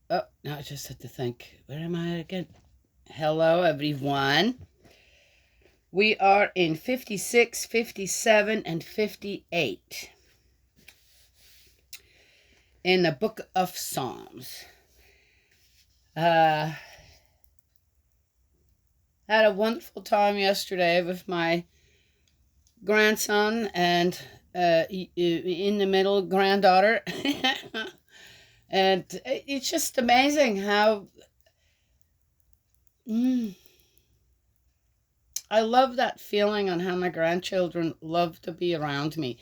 Oh, now I just had to think. Where am I again? Hello, everyone. We are in 56, 57, and 58 in the book of Psalms. Uh, had a wonderful time yesterday with my grandson and in the middle granddaughter. And it's just amazing how mm, I love that feeling on how my grandchildren love to be around me.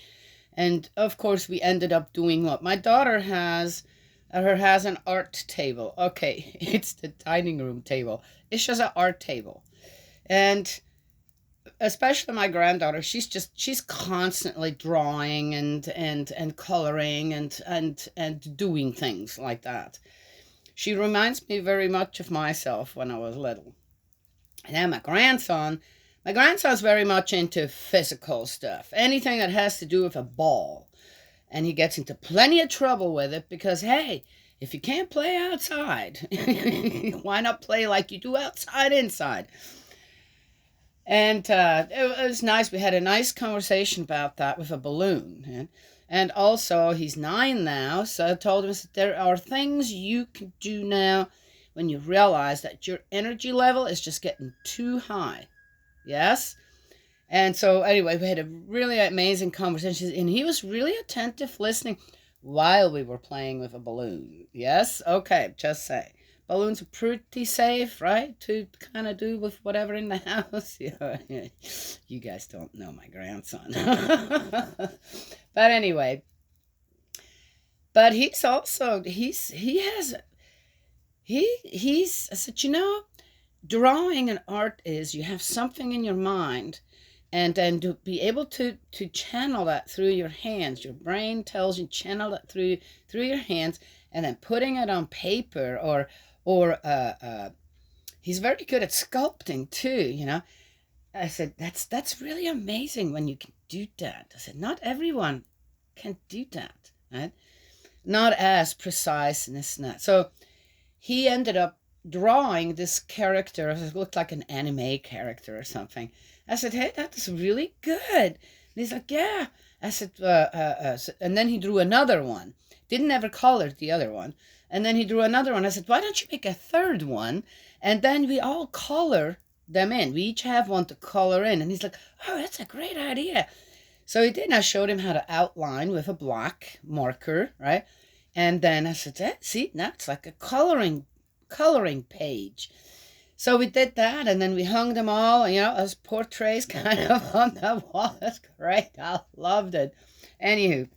And of course, we ended up doing what my daughter has an art table. Okay, it's the dining room table. It's just an art table, and especially my granddaughter, she's constantly drawing and coloring and doing things like that. She reminds me very much of myself when I was little. And then my grandson's very much into physical stuff. Anything that has to do with a ball. And he gets into plenty of trouble with it because, hey, if you can't play outside, why not play like you do outside inside? And it was nice. We had a nice conversation about that with a balloon. And also, he's 9 now, so I told him that there are things you can do now when you realize that your energy level is just getting too high. Yes? And so, anyway, we had a really amazing conversation, and he was really attentive listening while we were playing with a balloon. Yes? Okay, just say. Balloons are pretty safe, right? To kind of do with whatever in the house. Yeah, you guys don't know my grandson. But anyway, but he's also, he's, I said, drawing and art is you have something in your mind and then to be able to channel that through your hands. Your brain tells you channel it through your hands, and then putting it on paper or he's very good at sculpting too. I said that's really amazing when you can do that. I said not everyone can do that, right? Not as precise and this and that. So he ended up drawing this character. It looked like an anime character or something. I said, "Hey, that's really good." And he's like, "Yeah." I said, and then he drew another one. Didn't ever color the other one. And then he drew another one. I said, "Why don't you make a third one? And then we all color them in. We each have one to color in." And he's like, "Oh, that's a great idea." So he did. And I showed him how to outline with a black marker, right? And then I said, see, now it's like a coloring page. So we did that, and then we hung them all, as portraits kind of on the wall. That's great. I loved it. Anywho,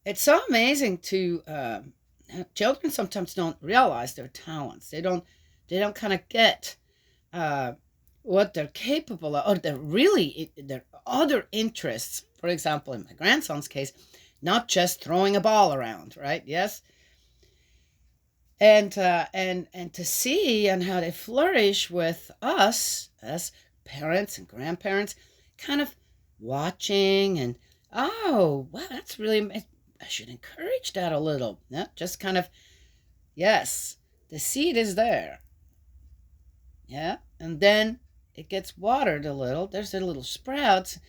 it's so amazing to children sometimes don't realize their talents. They don't kind of get uh, what they're capable of, or their other interests. For example, in my grandson's case, not just throwing a ball around, right? Yes, and to see and how they flourish with us as parents and grandparents, kind of watching and oh wow, that's really I should encourage that a little. Yeah, just kind of yes, the seed is there, yeah, and then it gets watered a little. There's the little sprouts,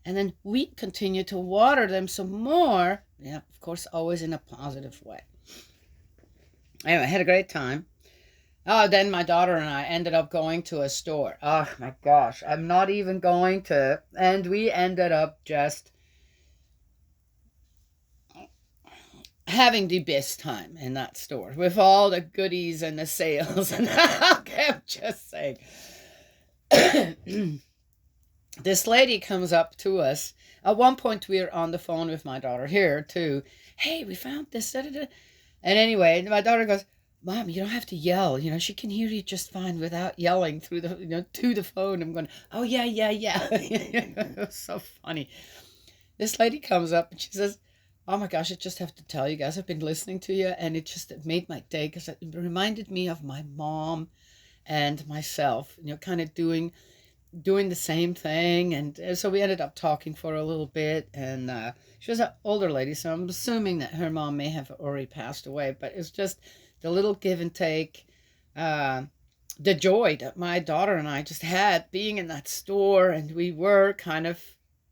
and then we continue to water them some more. Yeah, of course, always in a positive way. Anyway, I had a great time. Oh, then my daughter and I ended up going to a store. Oh my gosh, I'm not even going to. And we ended up just having the best time in that store with all the goodies and the sales. And okay, I'm just saying. This lady comes up to us. At one point, we were on the phone with my daughter here too. Hey, we found this. Da, da, da. And anyway, my daughter goes, "Mom, you don't have to yell. She can hear you just fine without yelling through to the phone." I'm going, "Oh yeah, yeah, yeah." It was so funny. This lady comes up and she says, "Oh my gosh, I just have to tell you guys, I've been listening to you, and it made my day because it reminded me of my mom and myself. Kind of doing doing the same thing. And so we ended up talking for a little bit. And she was an older lady, so I'm assuming that her mom may have already passed away. But it's just the little give and take, uh, the joy that my daughter and I just had being in that store. And we were kind of,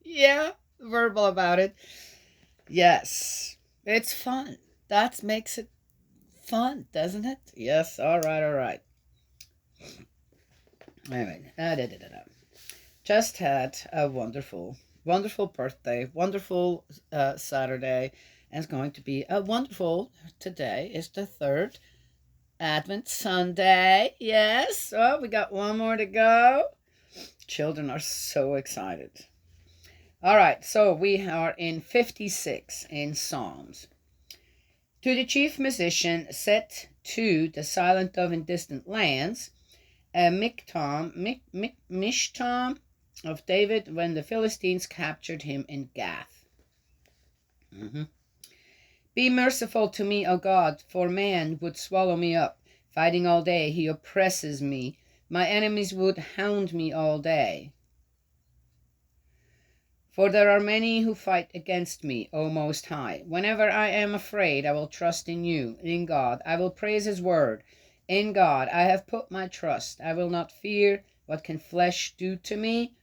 yeah, verbal about it. Yes, it's fun. That makes it fun, doesn't it? Yes, all right, all right. All right. Just had a wonderful, wonderful birthday, wonderful Saturday, and it's going to be a wonderful, today is the third Advent Sunday. Yes, oh, we got one more to go. Children are so excited. All right, so we are in 56 in Psalms. To the chief musician set to the silent dove in distant lands, a Mishtam of David when the Philistines captured him in Gath. Be merciful to me, O God, for man would swallow me up. Fighting all day, he oppresses me. My enemies would hound me all day. For there are many who fight against me, O Most High. Whenever I am afraid, I will trust in you. In God, I will praise his word. In God, I have put my trust. I will not fear. What can flesh do to me?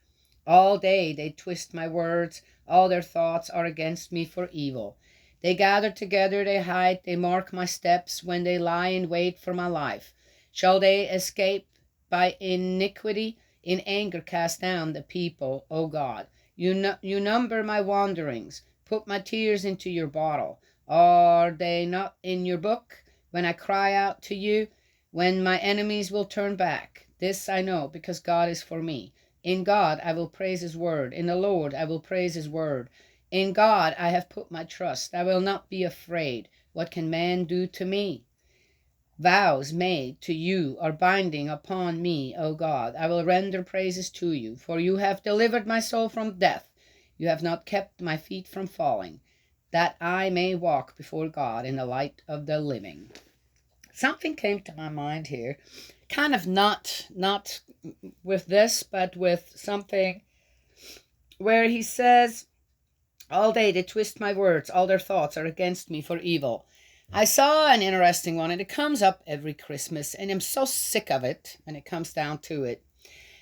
All day they twist my words. All their thoughts are against me for evil. They gather together, they hide, they mark my steps when they lie in wait for my life. Shall they escape by iniquity? In anger cast down the people, O God. You number my wanderings. Put my tears into your bottle. Are they not in your book? When I cry out to you, when my enemies will turn back. This I know, because God is for me. In God I will praise his word. In the Lord I will praise his word. In God I have put my trust. I will not be afraid. What can man do to me? Vows made to you are binding upon me, O God. I will render praises to you, for you have delivered my soul from death. You have not kept my feet from falling, that I may walk before God in the light of the living. Something came to my mind here, kind of not with this, but with something where he says, all day they twist my words, all their thoughts are against me for evil. I saw an interesting one, and it comes up every Christmas, and I'm so sick of it when it comes down to it.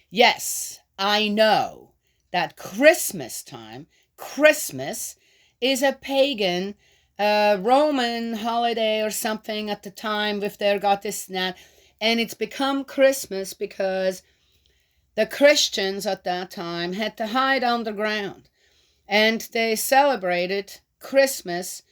Yes, I know that Christmas time, Christmas is a pagan, Roman holiday or something at the time, if they got this and that, and it's become Christmas because the Christians at that time had to hide underground. And they celebrated Christmas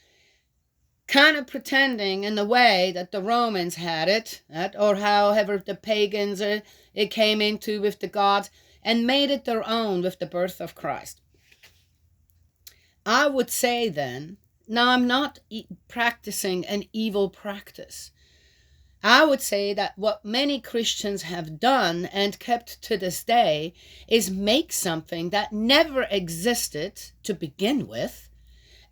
kind of pretending in the way that the Romans had it, or however the pagans it came into with the gods, and made it their own with the birth of Christ. I would say then, now I'm not practicing an evil practice. I would say that what many Christians have done and kept to this day is make something that never existed to begin with,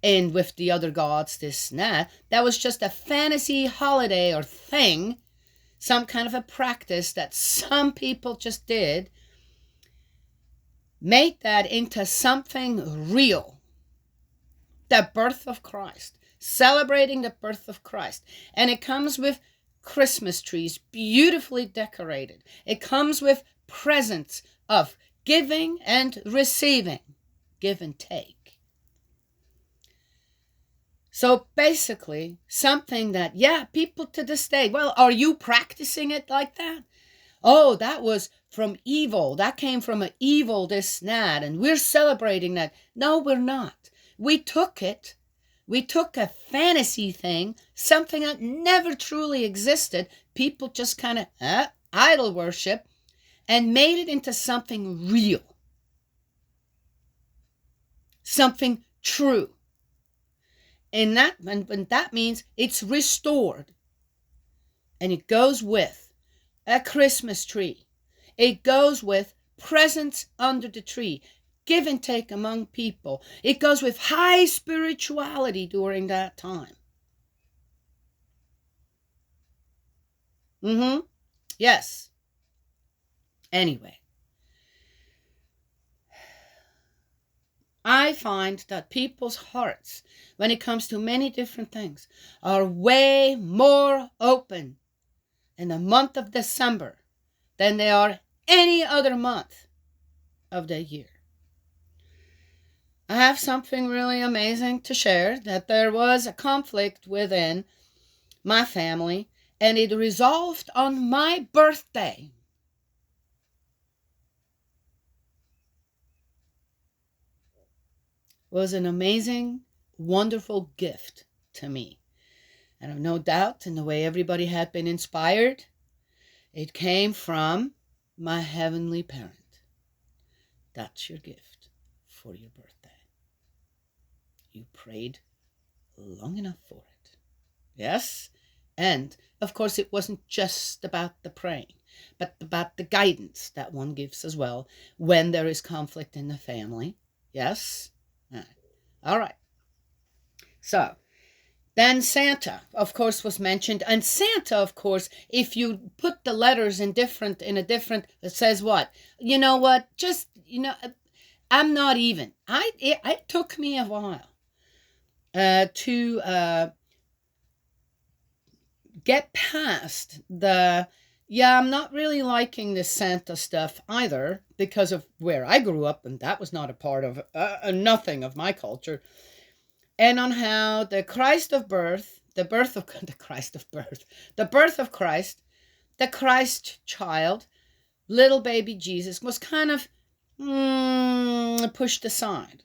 and with the other gods, this and that. That was just a fantasy holiday or thing, some kind of a practice that some people just did. Make that into something real. The birth of Christ. Celebrating the birth of Christ. And it comes with Christmas trees, beautifully decorated. It comes with presents of giving and receiving. Give and take. So basically, something that, yeah, people to this day, well, are you practicing it like that? Oh, that was from evil. That came from an evil this and that, and we're celebrating that. No, we're not. We took it. We took a fantasy thing, something that never truly existed. People just kind of idol worship, and made it into something real. Something true. And that means it's restored. And it goes with a Christmas tree. It goes with presents under the tree. Give and take among people. It goes with high spirituality during that time. Yes. Anyway. I find that people's hearts, when it comes to many different things, are way more open in the month of December than they are any other month of the year. I have something really amazing to share, that there was a conflict within my family, and it resolved on my birthday. It was an amazing, wonderful gift to me. And I've no doubt in the way everybody had been inspired, it came from my heavenly parent. That's your gift for your birthday. You prayed long enough for it. Yes? And, of course, it wasn't just about the praying, but about the guidance that one gives as well when there is conflict in the family. Yes? All right. So, then Santa, of course, was mentioned. And Santa, of course, if you put the letters in a different, it says what? You know what? Just, I'm not even. It took me a while to get past I'm not really liking this Santa stuff either, because of where I grew up, and that was not a part of nothing of my culture. And on how the Christ of birth, the birth of the Christ of birth, the birth of Christ, the Christ child, little baby Jesus, was kind of pushed aside.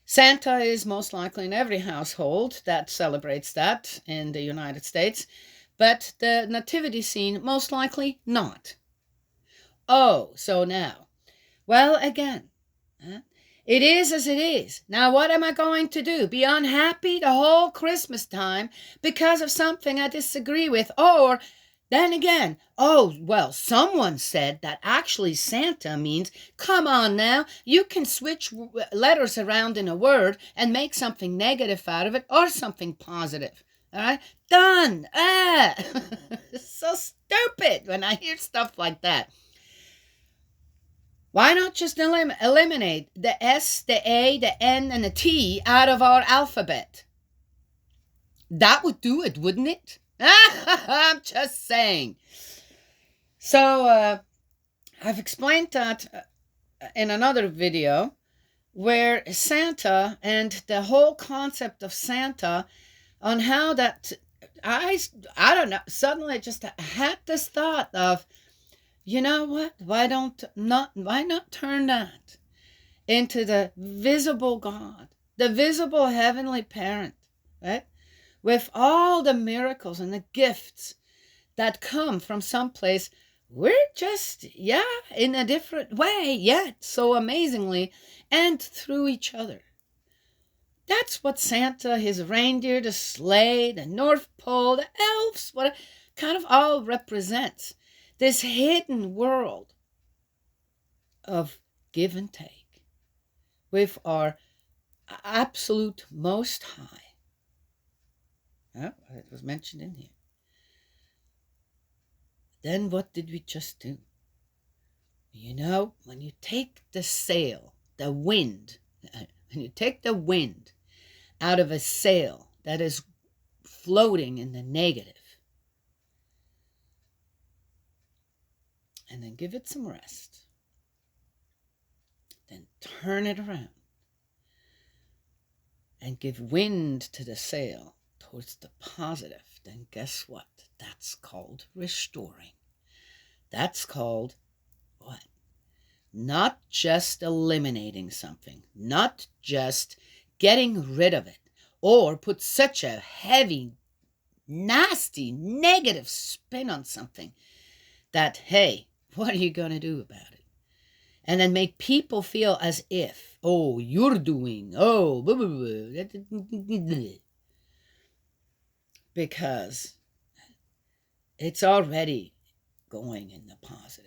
Santa is most likely in every household that celebrates that in the United States, but the nativity scene most likely not. Oh, so now, well, again, it is as it is. Now, what am I going to do? Be unhappy the whole Christmas time because of something I disagree with? Or then again, oh, well, someone said that actually Santa means, come on now, you can switch letters around in a word and make something negative out of it or something positive. All right? Done. It's so stupid when I hear stuff like that. Why not just eliminate the S, the A, the N, and the T out of our alphabet? That would do it, wouldn't it? I'm just saying. So, I've explained that in another video, where Santa and the whole concept of Santa, on how that I don't know, suddenly I just had this thought of, you know what? Why not turn that into the visible God, the visible heavenly parent, right? With all the miracles and the gifts that come from someplace we're just, in a different way, yet so amazingly, and through each other. That's what Santa, his reindeer, the sleigh, the North Pole, the elves, what kind of all represents. This hidden world of give and take with our absolute most high. Oh, it was mentioned in here. Then what did we just do? You know, when you take the sail, the wind, when you take the wind out of a sail that is floating in the negative, and then give it some rest, then turn it around and give wind to the sail towards the positive, then guess what? That's called restoring. That's called what? Not just eliminating something, not just getting rid of it, or put such a heavy, nasty, negative spin on something that, hey, what are you going to do about it? And then make people feel as if, oh, you're doing, oh, blah, blah, blah. Because it's already going in the positive.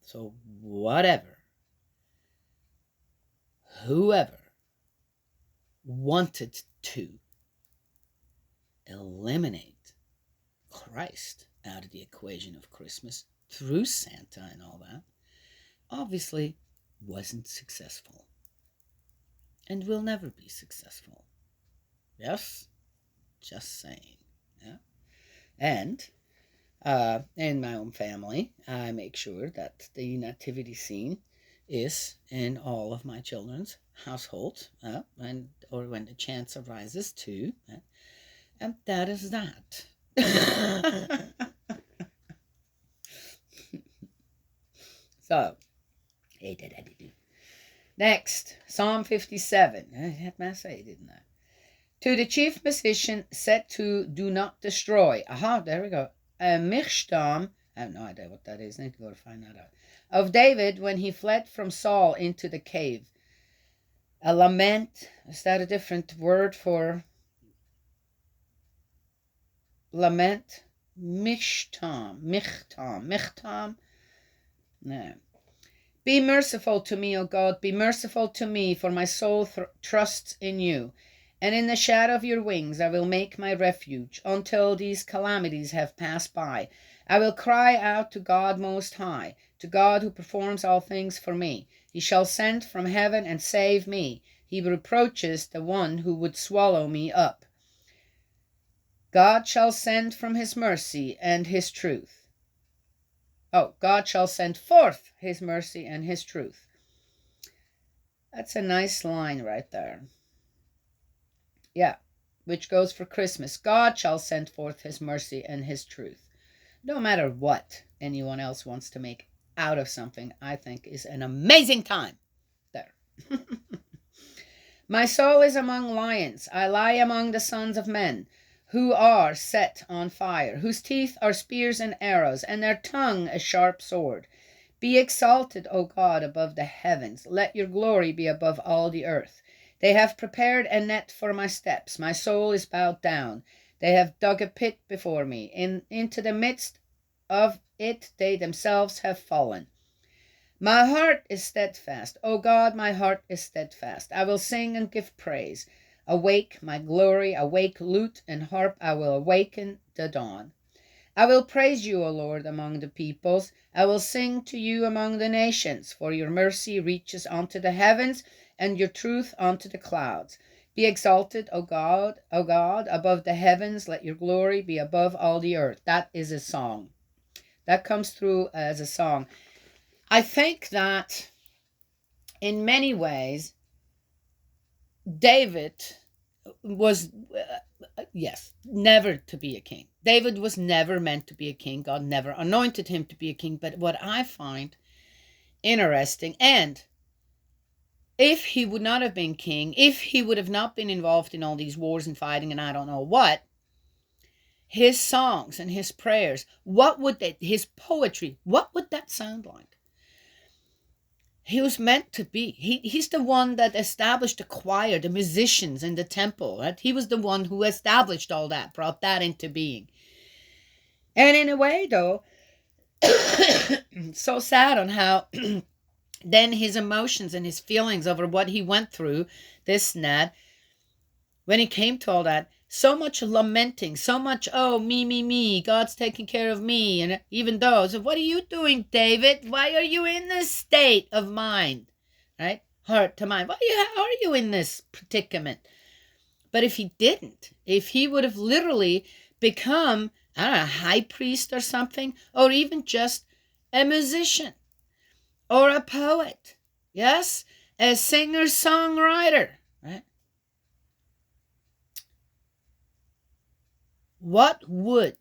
So whatever, whoever wanted to eliminate Christ out of the equation of Christmas through Santa and all that, obviously wasn't successful and will never be successful. Yes? Just saying. Yeah? And in my own family, I make sure that the nativity scene is in all of my children's households, or when the chance arises to, and that is that. So, next, Psalm 57. I had my say, didn't I? To the chief musician set to do not destroy. Aha, there we go. A Michtam, I have no idea what that is. I need to go to find that out. Of David when he fled from Saul into the cave. A lament. Is that a different word for lament? Michtam. No. Be merciful to me, O God. Be merciful to me, for my soul trusts in you. And in the shadow of your wings I will make my refuge, until these calamities have passed by. I will cry out to God Most High, to God who performs all things for me. He shall send from heaven and save me. He reproaches the one who would swallow me up. God shall send from his mercy and his truth. Oh, God shall send forth his mercy and his truth. That's a nice line right there. Yeah, which goes for Christmas. God shall send forth his mercy and his truth. No matter what anyone else wants to make out of something, I think is an amazing time. There. My soul is among lions. I lie among the sons of men, who are set on fire, whose teeth are spears and arrows, and their tongue a sharp sword. Be exalted, O God, above the heavens. Let your glory be above all the earth. They have prepared a net for my steps. My soul is bowed down. They have dug a pit before me. Into the midst of it they themselves have fallen. My heart is steadfast. O God, my heart is steadfast. I will sing and give praise. Awake, my glory. Awake, lute and harp. I will awaken the dawn. I will praise you, O Lord, among the peoples. I will sing to you among the nations, for your mercy reaches unto the heavens, and your truth unto the clouds. Be exalted, O God, above the heavens. Let your glory be above all the earth. That is a song. That comes through as a song. I think that in many ways, David was, yes, never to be a king. David was never meant to be a king. God never anointed him to be a king. But what I find interesting, and if he would not have been king, if he would have not been involved in all these wars and fighting and I don't know what, his songs and his prayers, his poetry, what would that sound like? He was meant to be. He's the one that established the choir, the musicians in the temple. Right? He was the one who established all that, brought that into being. And in a way, though, so sad on how then his emotions and his feelings over what he went through, this and that, when he came to all that, so much lamenting, so much, oh, me, God's taking care of me. And even those, what are you doing, David? Why are you in this state of mind? Right? Heart to mind. How are you in this predicament? But if he didn't, if he would have literally become, I don't know, a high priest or something, or even just a musician or a poet, yes, a singer-songwriter, right? What would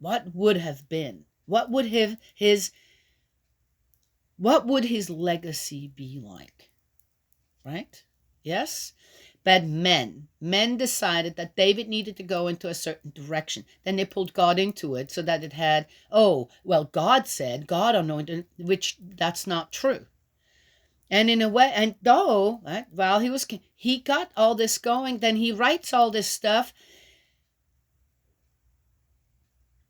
have been? What would his legacy be like? Right? Yes? But men decided that David needed to go into a certain direction. Then they pulled God into it so that it had, God said, God anointed, which that's not true. And in a way, and though, right, while he got all this going, then he writes all this stuff.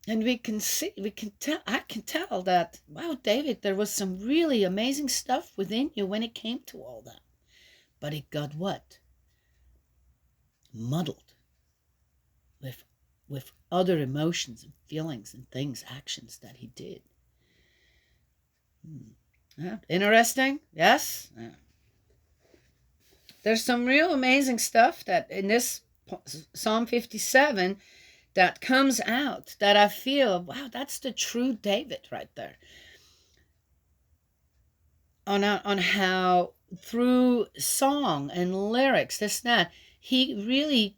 And I can tell that, wow, David, there was some really amazing stuff within you when it came to all that. But it got what? Muddled with other emotions and feelings and things, actions that he did. Yeah. Interesting. Yes. Yeah. There's some real amazing stuff that in this Psalm 57 that comes out that I feel, wow, that's the true David right there. On how through song and lyrics, this and that, he really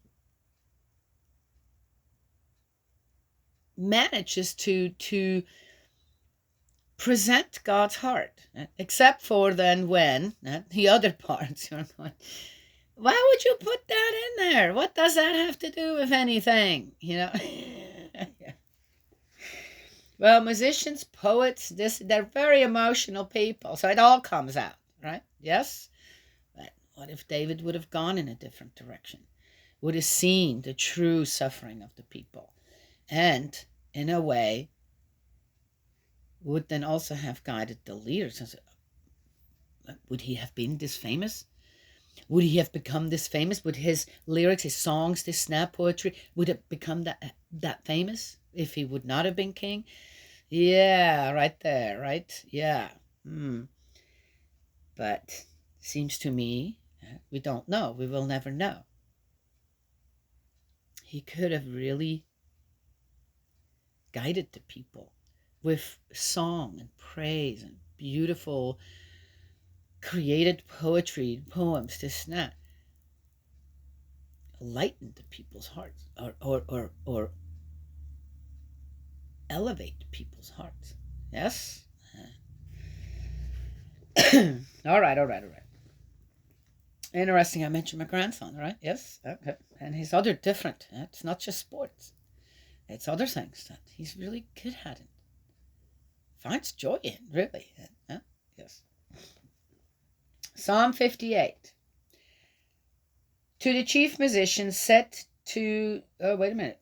manages to present God's heart, except for then when the other parts you're going, why would you put that in there? What does that have to do with anything? Yeah. Well, musicians, poets, they're very emotional people, so it all comes out, right? Yes. But what if David would have gone in a different direction? Would have seen the true suffering of the people, and in a way would then also have guided the leaders. Would he have been this famous? Would he have become this famous? Would his lyrics, his songs, this snap poetry, would it become that famous if he would not have been king? Yeah, right there, right? Yeah. But seems to me, we don't know. We will never know. He could have really guided the people with song and praise and beautiful created poetry, poems, this and that, lighten the people's hearts, or elevate people's hearts. Yes. All right. Interesting. I mentioned my grandson, right? Yes. Okay. And his other different. It's not just sports. It's other things that he's really good at it. Finds joy in, really. Yes. Psalm 58. To the chief musician set to, oh, wait a minute.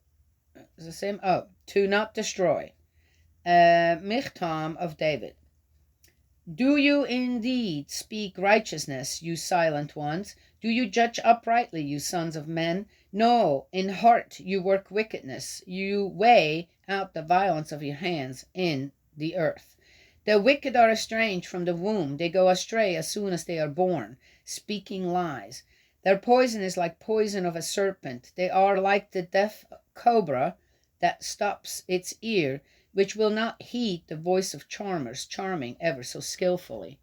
Is the same? Oh, to not destroy. Michtam of David. Do you indeed speak righteousness, you silent ones? Do you judge uprightly, you sons of men? No, in heart you work wickedness. You weigh out the violence of your hands in the earth. The wicked are estranged from the womb. They go astray as soon as they are born, speaking lies. Their poison is like poison of a serpent. They are like the deaf cobra that stops its ear, which will not heed the voice of charmers, charming ever so skillfully.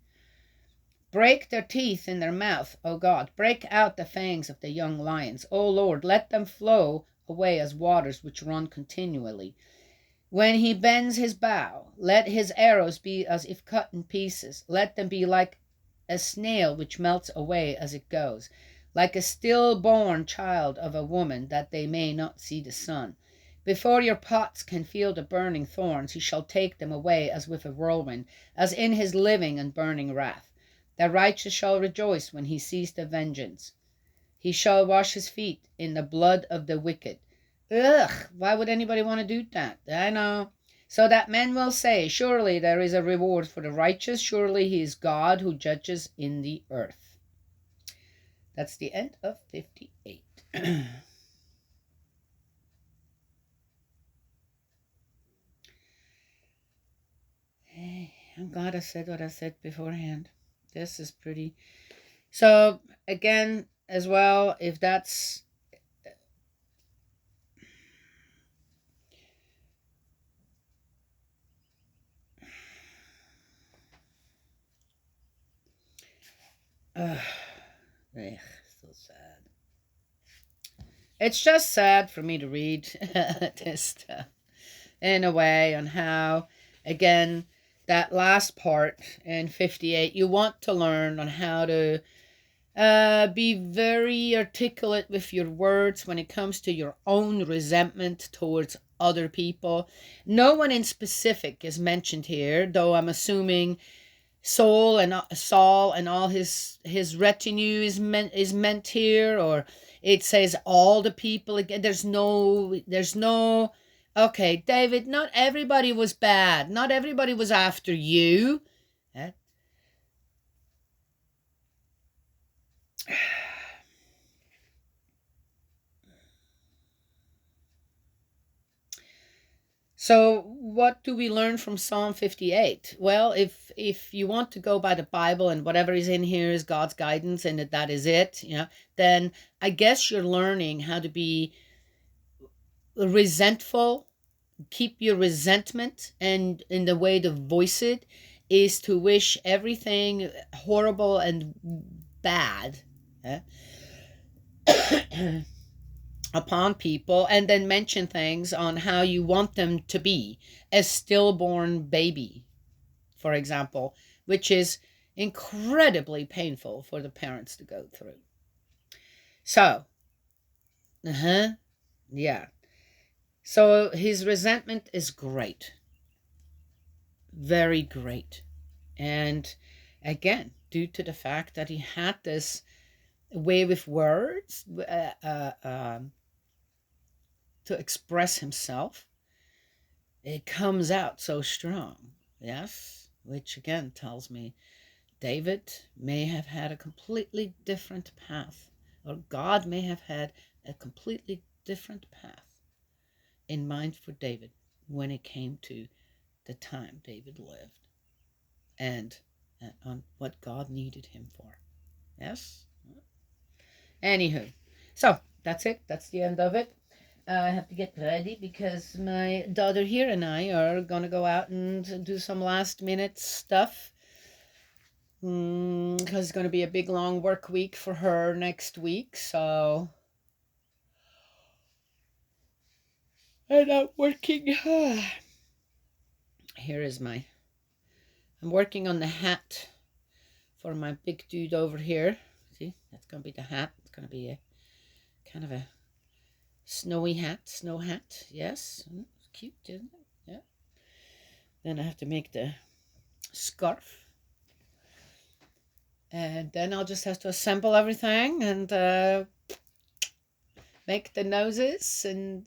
Break their teeth in their mouth, O God. Break out the fangs of the young lions. O Lord, let them flow away as waters which run continually. When he bends his bow, let his arrows be as if cut in pieces. Let them be like a snail which melts away as it goes, like a stillborn child of a woman, that they may not see the sun. Before your pots can feel the burning thorns, he shall take them away as with a whirlwind, as in his living and burning wrath. The righteous shall rejoice when he sees the vengeance. He shall wash his feet in the blood of the wicked. Ugh, why would anybody want to do that? I know. So that men will say, surely there is a reward for the righteous. Surely he is God who judges in the earth. That's the end of 58. I'm glad I said what I said beforehand. This is pretty. So, again, as well, if that's. So sad. It's just sad for me to read this stuff in a way on how, again, that last part in 58, you want to learn on how to be very articulate with your words when it comes to your own resentment towards other people. No one in specific is mentioned here, though I'm assuming Saul and all his retinue is meant here, or it says all the people again. There's no. Okay, David, not everybody was bad. Not everybody was after you. Eh? So what do we learn from Psalm 58? Well, if you want to go by the Bible and whatever is in here is God's guidance and that is it, then I guess you're learning how to be resentful, keep your resentment, and in the way to voice it is to wish everything horrible and bad upon people, and then mention things on how you want them to be as stillborn baby, for example, which is incredibly painful for the parents to go through. So, yeah. So his resentment is great. Very great. And again, due to the fact that he had this way with words to express himself, it comes out so strong. Yes, which again tells me David may have had a completely different path, or God may have had a completely different path in mind for David when it came to the time David lived and on what God needed him for. Yes? Anywho, so that's it. That's the end of it. I have to get ready because my daughter here and I are going to go out and do some last minute stuff. Because it's going to be a big long work week for her next week. So, and I'm working. Here is I'm working on the hat for my big dude over here. See, that's going to be the hat. It's going to be a kind of a snow hat. Yes, it's cute, isn't it? Yeah. Then I have to make the scarf. And then I'll just have to assemble everything and make the noses and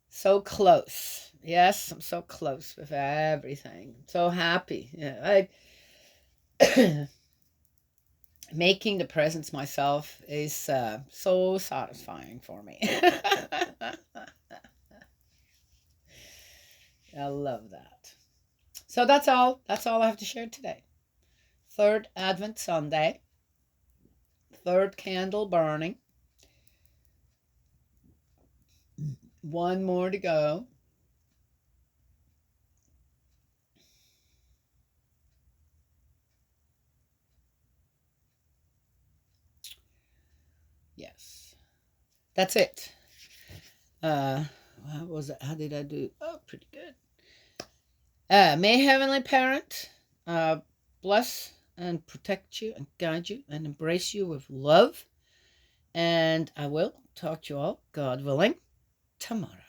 so close. Yes, I'm so close with everything. I'm so happy. Yeah, making the presents myself is so satisfying for me. I love that. So that's all. That's all I have to share today. Third Advent Sunday. Third candle burning. One more to go. Yes. That's it. How was it? How did I do? Oh, pretty good. May Heavenly Parent bless and protect you and guide you and embrace you with love. And I will talk to you all, God willing, tomorrow.